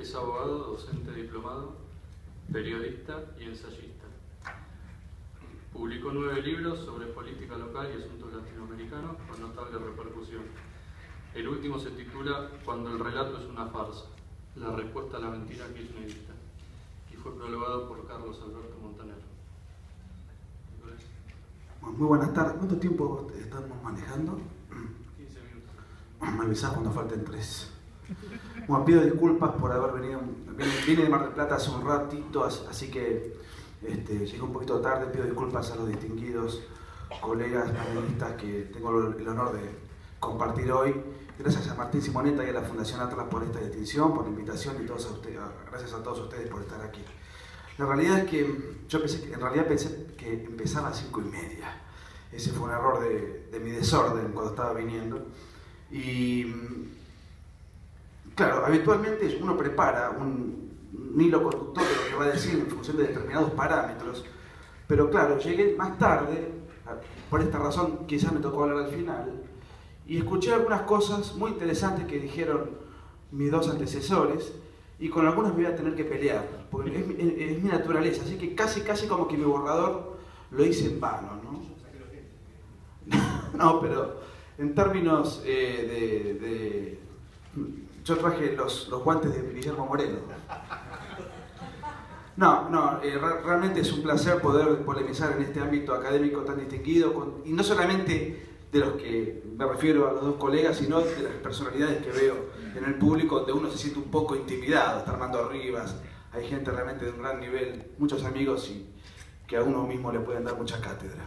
es abogado, docente diplomado, periodista y ensayista. Publicó 9 libros sobre política local y asuntos latinoamericanos con notable repercusión. El último se titula Cuando el relato es una farsa, la respuesta a la mentira kirchnerista, y fue prologado por Carlos Alberto Montanero. Muy buenas tardes. ¿Cuánto tiempo estamos manejando? 15 minutos. Me avisás cuando falten 3. Bueno, pido disculpas por haber venido. Vine de Mar del Plata hace un ratito, así que llegué un poquito tarde. Pido disculpas a los distinguidos colegas panelistas que tengo el honor de compartir hoy. Gracias a Martín Simonetta y a la Fundación Atlas por esta distinción, por la invitación y gracias a todos ustedes por estar aquí. La realidad es que yo pensé que empezaba a 5:30. Ese fue un error de mi desorden cuando estaba viniendo. Y claro, habitualmente uno prepara un hilo conductor de lo que va a decir en función de determinados parámetros, pero claro, llegué más tarde, por esta razón quizás me tocó hablar al final, y escuché algunas cosas muy interesantes que dijeron mis dos antecesores, y con algunas me voy a tener que pelear, porque es mi naturaleza, así que casi como que mi borrador lo hice en vano, ¿no? No, pero en términos yo traje los guantes de Guillermo Moreno. Realmente es un placer poder polemizar en este ámbito académico tan distinguido, y no solamente de los que me refiero a los dos colegas, sino de las personalidades que veo en el público, donde uno se siente un poco intimidado. Está Armando Rivas, hay gente realmente de un gran nivel, muchos amigos y que a uno mismo le pueden dar mucha cátedra.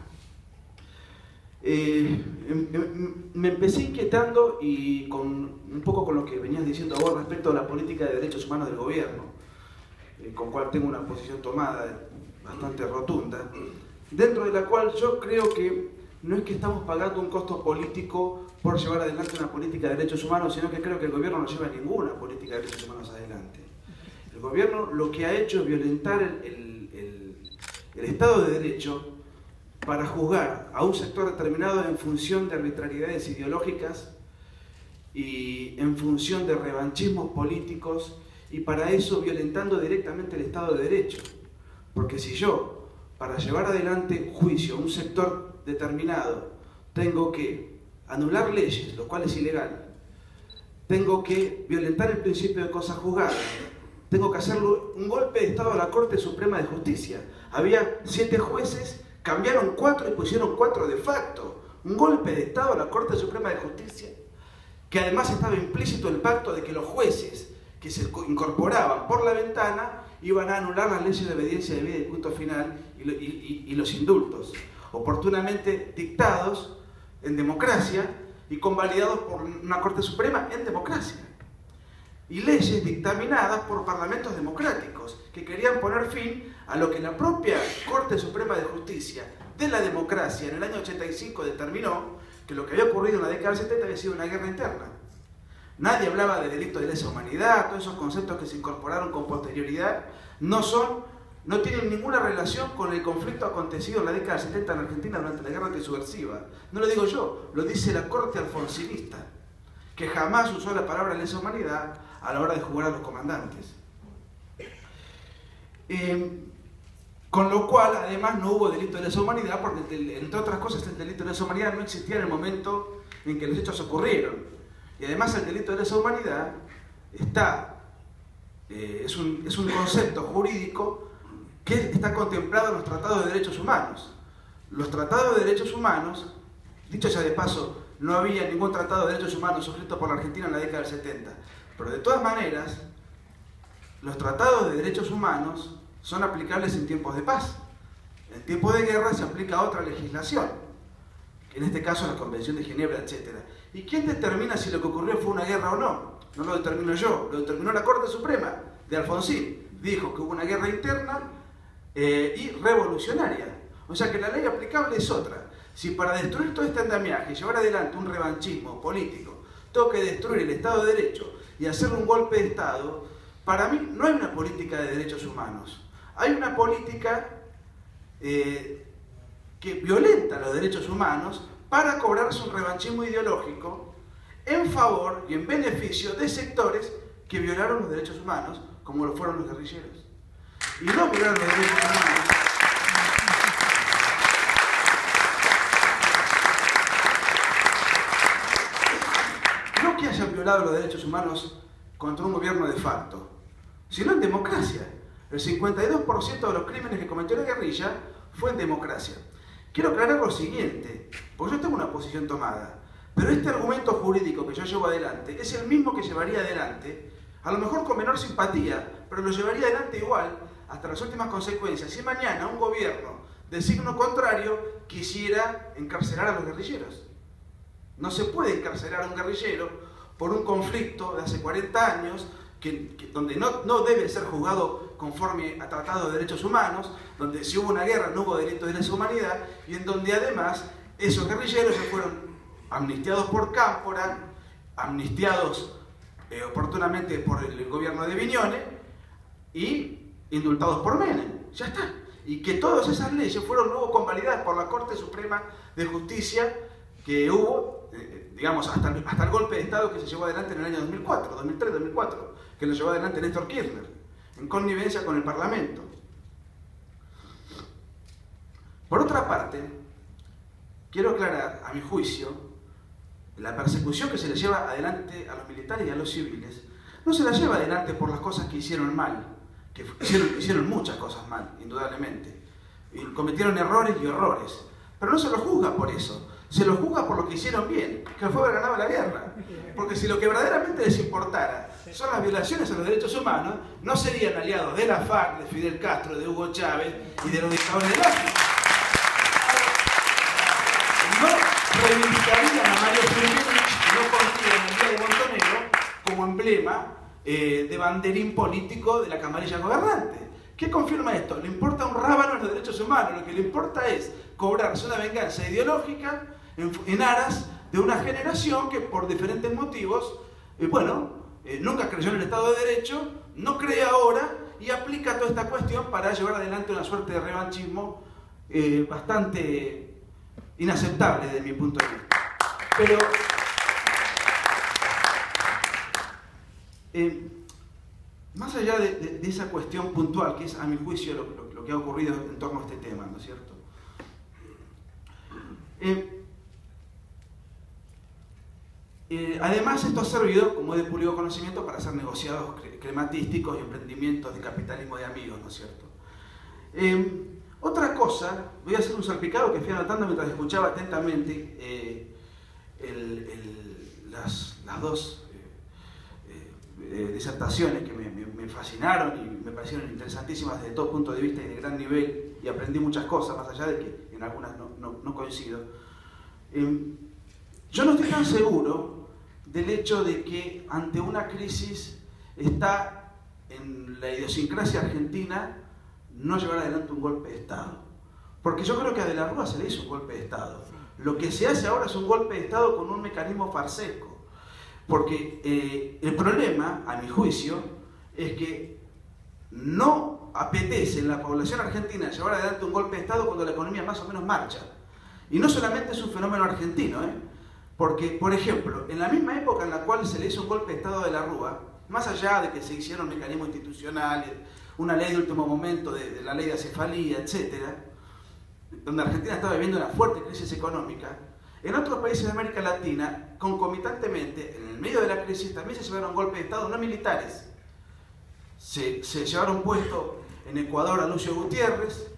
Me empecé inquietando y un poco con lo que venías diciendo vos respecto a la política de derechos humanos del gobierno, con cual tengo una posición tomada bastante rotunda, dentro de la cual yo creo que no es que estamos pagando un costo político por llevar adelante una política de derechos humanos, sino que creo que el gobierno no lleva ninguna política de derechos humanos adelante. El gobierno lo que ha hecho es violentar el Estado de Derecho para juzgar a un sector determinado en función de arbitrariedades ideológicas y en función de revanchismos políticos, y para eso violentando directamente el Estado de Derecho. Porque si yo, para llevar adelante un juicio a un sector determinado, tengo que anular leyes, lo cual es ilegal, tengo que violentar el principio de cosa juzgada, tengo que hacerlo un golpe de Estado a la Corte Suprema de Justicia. Había 7 jueces, cambiaron 4 y pusieron 4 de facto. Un golpe de Estado a la Corte Suprema de Justicia, que además estaba implícito el pacto de que los jueces que se incorporaban por la ventana iban a anular las leyes de obediencia debida y punto final y los indultos, oportunamente dictados en democracia y convalidados por una Corte Suprema en democracia. Y leyes dictaminadas por parlamentos democráticos que querían poner fin a lo que la propia Corte Suprema de Justicia de la democracia en el año 85 determinó que lo que había ocurrido en la década del 70 había sido una guerra interna. Nadie hablaba de delitos de lesa humanidad, todos esos conceptos que se incorporaron con posterioridad no tienen ninguna relación con el conflicto acontecido en la década del 70 en Argentina durante la guerra antisubversiva. No lo digo yo, lo dice la Corte alfonsinista, que jamás usó la palabra lesa humanidad a la hora de juzgar a los comandantes. Con lo cual, además, no hubo delito de lesa humanidad, porque, entre otras cosas, el delito de lesa humanidad no existía en el momento en que los hechos ocurrieron. Y además, el delito de lesa humanidad es un concepto jurídico que está contemplado en los tratados de derechos humanos. Los tratados de derechos humanos, dicho ya de paso, no había ningún tratado de derechos humanos suscrito por la Argentina en la década del 70. Pero de todas maneras, los tratados de derechos humanos son aplicables en tiempos de paz. En tiempos de guerra se aplica otra legislación, en este caso la Convención de Ginebra, etc. ¿Y quién determina si lo que ocurrió fue una guerra o no? No lo determino yo, lo determinó la Corte Suprema de Alfonsín. Dijo que hubo una guerra interna y revolucionaria. O sea que la ley aplicable es otra. Si para destruir todo este andamiaje y llevar adelante un revanchismo político tengo que destruir el Estado de Derecho y hacerle un golpe de Estado, para mí no hay una política de derechos humanos. Hay una política que violenta los derechos humanos para cobrarse un revanchismo ideológico en favor y en beneficio de sectores que que violaron los derechos humanos, como lo fueron los guerrilleros. Y no violaron los derechos humanos. No que hayan violado los derechos humanos contra un gobierno de facto, sino en democracia. El 52% de los crímenes que cometió la guerrilla fue en democracia. Quiero aclarar lo siguiente, porque yo tengo una posición tomada, pero este argumento jurídico que yo llevo adelante es el mismo que llevaría adelante, a lo mejor con menor simpatía, pero lo llevaría adelante igual hasta las últimas consecuencias. Si mañana un gobierno de signo contrario quisiera encarcelar a los guerrilleros. No se puede encarcelar a un guerrillero por un conflicto de hace 40 años, donde no debe ser juzgado conforme a Tratado de Derechos Humanos, donde si hubo una guerra no hubo delito de lesa humanidad, y en donde además esos guerrilleros se fueron amnistiados por Cámpora, amnistiados oportunamente por el gobierno de Viñones y indultados por Menem. Ya está. Y que todas esas leyes fueron luego convalidadas por la Corte Suprema de Justicia que hubo, digamos, hasta el golpe de Estado que se llevó adelante en el año 2004, 2003-2004, que lo llevó adelante Néstor Kirchner, en connivencia con el Parlamento. Por otra parte, quiero aclarar, a mi juicio, la persecución que se le lleva adelante a los militares y a los civiles, no se la lleva adelante por las cosas que hicieron mal, que hicieron muchas cosas mal, indudablemente, y cometieron errores y horrores, pero no se los juzga por eso. Se los juzga por lo que hicieron bien, que fue haber ganado la guerra. Porque si lo que verdaderamente les importara son las violaciones a los derechos humanos, no serían aliados de la FARC, de Fidel Castro, de Hugo Chávez y de los dictadores del África. No reivindicarían a Mario Zurich, no pondrían el día de Montonero como emblema de banderín político de la camarilla gobernante. ¿Qué confirma esto? Le importa un rábano los derechos humanos, lo que le importa es cobrarse una venganza ideológica en aras de una generación que por diferentes motivos, nunca creyó en el Estado de Derecho, no cree ahora y aplica toda esta cuestión para llevar adelante una suerte de revanchismo bastante inaceptable desde mi punto de vista. Pero más allá de esa cuestión puntual, que es a mi juicio lo que ha ocurrido en torno a este tema, ¿no es cierto? Además, esto ha servido, como es de público conocimiento, para hacer negociados crematísticos y emprendimientos de capitalismo de amigos, ¿no es cierto? Otra cosa, voy a hacer un salpicado que fui anotando mientras escuchaba atentamente las dos disertaciones que me fascinaron y me parecieron interesantísimas desde todo punto de vista y de gran nivel, y aprendí muchas cosas, más allá de que en algunas no coincido. Yo no estoy tan seguro del hecho de que ante una crisis está en la idiosincrasia argentina no llevar adelante un golpe de Estado. Porque yo creo que a De la Rúa se le hizo un golpe de Estado. Lo que se hace ahora es un golpe de Estado con un mecanismo farsesco. Porque el problema, a mi juicio, es que no apetece en la población argentina llevar adelante un golpe de Estado cuando la economía más o menos marcha. Y no solamente es un fenómeno argentino, porque, por ejemplo, en la misma época en la cual se le hizo un golpe de Estado a De la Rúa, más allá de que se hicieron mecanismos institucionales, una ley de último momento, de la ley de acefalía, etc., donde Argentina estaba viviendo una fuerte crisis económica, en otros países de América Latina, concomitantemente, en el medio de la crisis, también se llevaron golpes de Estado no militares. Se llevaron puesto en Ecuador a Lucio Gutiérrez,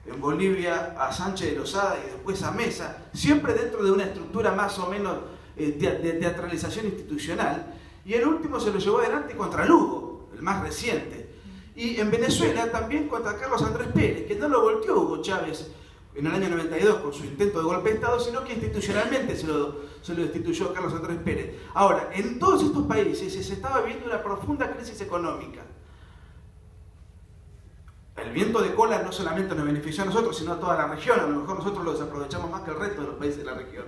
en Bolivia a Sánchez de Lozada y después a Mesa, siempre dentro de una estructura más o menos de teatralización institucional, y el último se lo llevó adelante contra Lugo, el más reciente. Y en Venezuela también contra Carlos Andrés Pérez, que no lo volteó Hugo Chávez en el año 92 con su intento de golpe de Estado, sino que institucionalmente se lo destituyó Carlos Andrés Pérez. Ahora, en todos estos países se estaba viviendo una profunda crisis económica. El viento de cola no solamente nos benefició a nosotros, sino a toda la región. A lo mejor nosotros lo desaprovechamos más que el resto de los países de la región.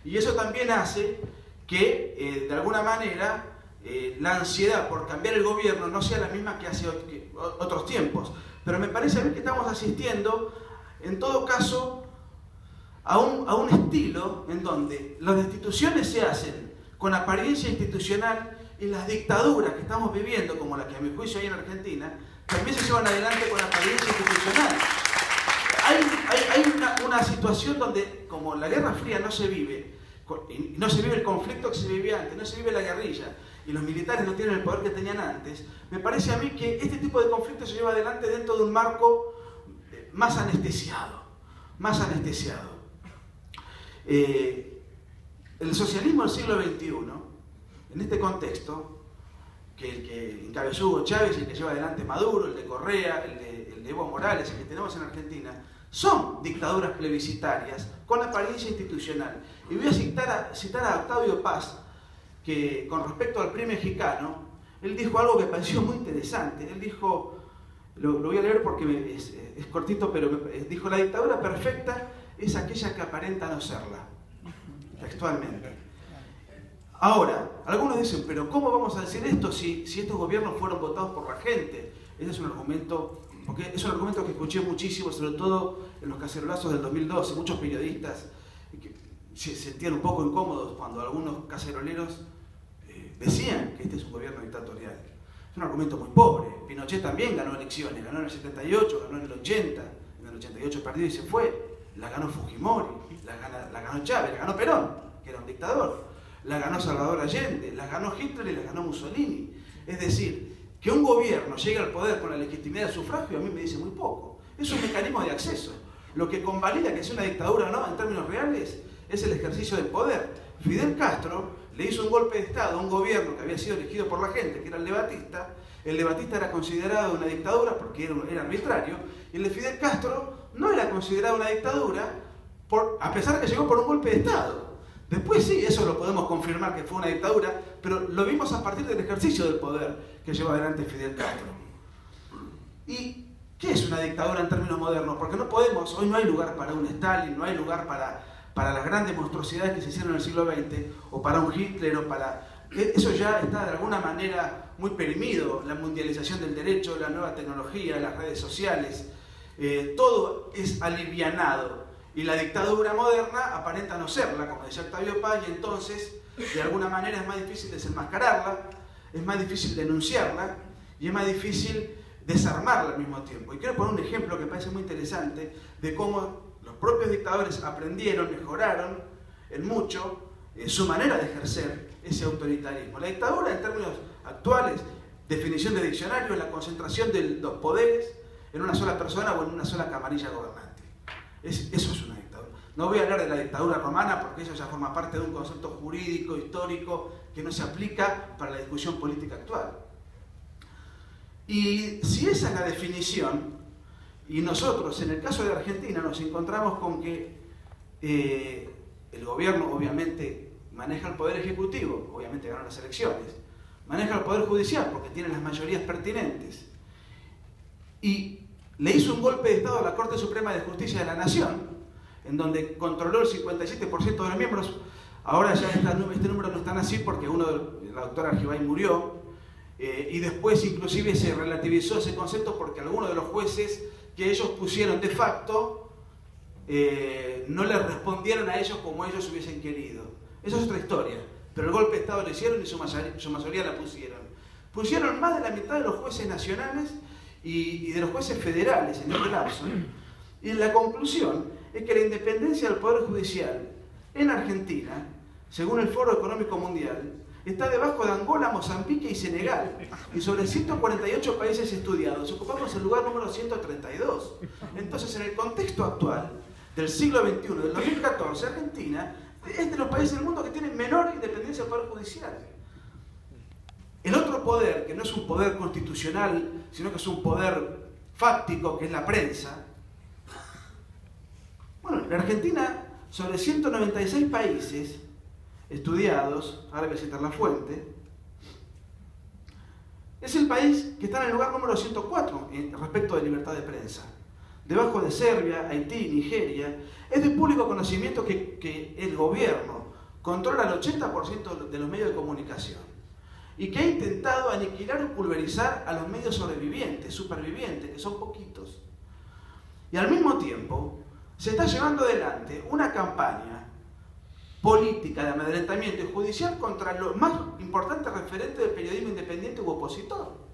Y eso también hace que, de alguna manera, la ansiedad por cambiar el gobierno no sea la misma que hace otros tiempos. Pero me parece a mí que estamos asistiendo, en todo caso, a un estilo en donde las destituciones se hacen con apariencia institucional y las dictaduras que estamos viviendo, como la que a mi juicio hay en Argentina, también se llevan adelante con la apariencia institucional. Hay una situación donde, como la Guerra Fría no se vive el conflicto que se vivía antes, no se vive la guerrilla, y los militares no tienen el poder que tenían antes, me parece a mí que este tipo de conflicto se lleva adelante dentro de un marco más anestesiado. El socialismo del siglo XXI, en este contexto, que el que encabezó Hugo Chávez y el que lleva adelante Maduro, el de Correa, el de Evo Morales, el que tenemos en Argentina, son dictaduras plebiscitarias con apariencia institucional. Y voy a citar a Octavio Paz, que con respecto al PRI mexicano, él dijo algo que me pareció muy interesante. Él dijo, lo voy a leer porque es cortito, pero dijo: la dictadura perfecta es aquella que aparenta no serla, textualmente. Ahora, algunos dicen, pero ¿cómo vamos a decir esto si estos gobiernos fueron votados por la gente? Ese es un argumento, porque es un argumento que escuché muchísimo, sobre todo en los cacerolazos del 2012. Muchos periodistas que se sentían un poco incómodos cuando algunos caceroleros decían que este es un gobierno dictatorial. Es un argumento muy pobre. Pinochet también ganó elecciones, ganó en el 78, ganó en el 80, en el 88 perdió y se fue. La ganó Fujimori, la ganó Chávez, la ganó Perón, que era un dictador. La ganó Salvador Allende, la ganó Hitler y la ganó Mussolini. Es decir, que un gobierno llegue al poder con la legitimidad del sufragio a mí me dice muy poco. Es un mecanismo de acceso. Lo que convalida que sea una dictadura o no, en términos reales, es el ejercicio del poder. Fidel Castro le hizo un golpe de Estado a un gobierno que había sido elegido por la gente, que era el de Batista. El de Batista era considerado una dictadura porque era arbitrario, y el de Fidel Castro no era considerado una dictadura, a pesar de que llegó por un golpe de Estado. Después sí, eso lo podemos confirmar que fue una dictadura, pero lo vimos a partir del ejercicio del poder que llevó adelante Fidel Castro. ¿Y qué es una dictadura en términos modernos? Porque no podemos, hoy no hay lugar para un Stalin, no hay lugar para las grandes monstruosidades que se hicieron en el siglo XX, o para un Hitler, o para... Eso ya está de alguna manera muy perimido, la mundialización del derecho, la nueva tecnología, las redes sociales, todo es alivianado. Y la dictadura moderna aparenta no serla, como decía Octavio Paz, y entonces, de alguna manera, es más difícil desenmascararla, es más difícil denunciarla, y es más difícil desarmarla al mismo tiempo. Y quiero poner un ejemplo que me parece muy interesante de cómo los propios dictadores aprendieron, mejoraron en mucho su manera de ejercer ese autoritarismo. La dictadura, en términos actuales, definición de diccionario, es la concentración de los poderes en una sola persona o en una sola camarilla gobernante. Eso es una dictadura. No voy a hablar de la dictadura romana porque eso ya forma parte de un concepto jurídico, histórico, que no se aplica para la discusión política actual. Y si esa es la definición, y nosotros en el caso de Argentina nos encontramos con que el gobierno obviamente maneja el poder ejecutivo, obviamente ganó las elecciones, maneja el poder judicial porque tiene las mayorías pertinentes, y le hizo un golpe de Estado a la Corte Suprema de Justicia de la Nación, en donde controló el 57% de los miembros. Ahora ya este número no es tan así porque la doctora Argibay murió, y después inclusive se relativizó ese concepto porque algunos de los jueces que ellos pusieron de facto no le respondieron a ellos como ellos hubiesen querido. Eso es otra historia, pero el golpe de Estado lo hicieron y su mayoría la pusieron. Pusieron más de la mitad de los jueces nacionales y de los jueces federales en este lapso. Y la conclusión es que la independencia del Poder Judicial en Argentina, según el Foro Económico Mundial, está debajo de Angola, Mozambique y Senegal. Y sobre 148 países estudiados, ocupamos el lugar número 132. Entonces, en el contexto actual del siglo XXI, del 2014, Argentina es de los países del mundo que tienen menor independencia del Poder Judicial. El otro poder, que no es un poder constitucional, sino que es un poder fáctico, que es la prensa. Bueno, en Argentina, sobre 196 países estudiados, ahora voy a citar la fuente, es el país que está en el lugar número 104 respecto de libertad de prensa. Debajo de Serbia, Haití, Nigeria. Es de público conocimiento que el gobierno controla el 80% de los medios de comunicación y que ha intentado aniquilar o pulverizar a los medios supervivientes, que son poquitos. Y al mismo tiempo se está llevando adelante una campaña política de amedrentamiento y judicial contra los más importantes referentes del periodismo independiente u opositor.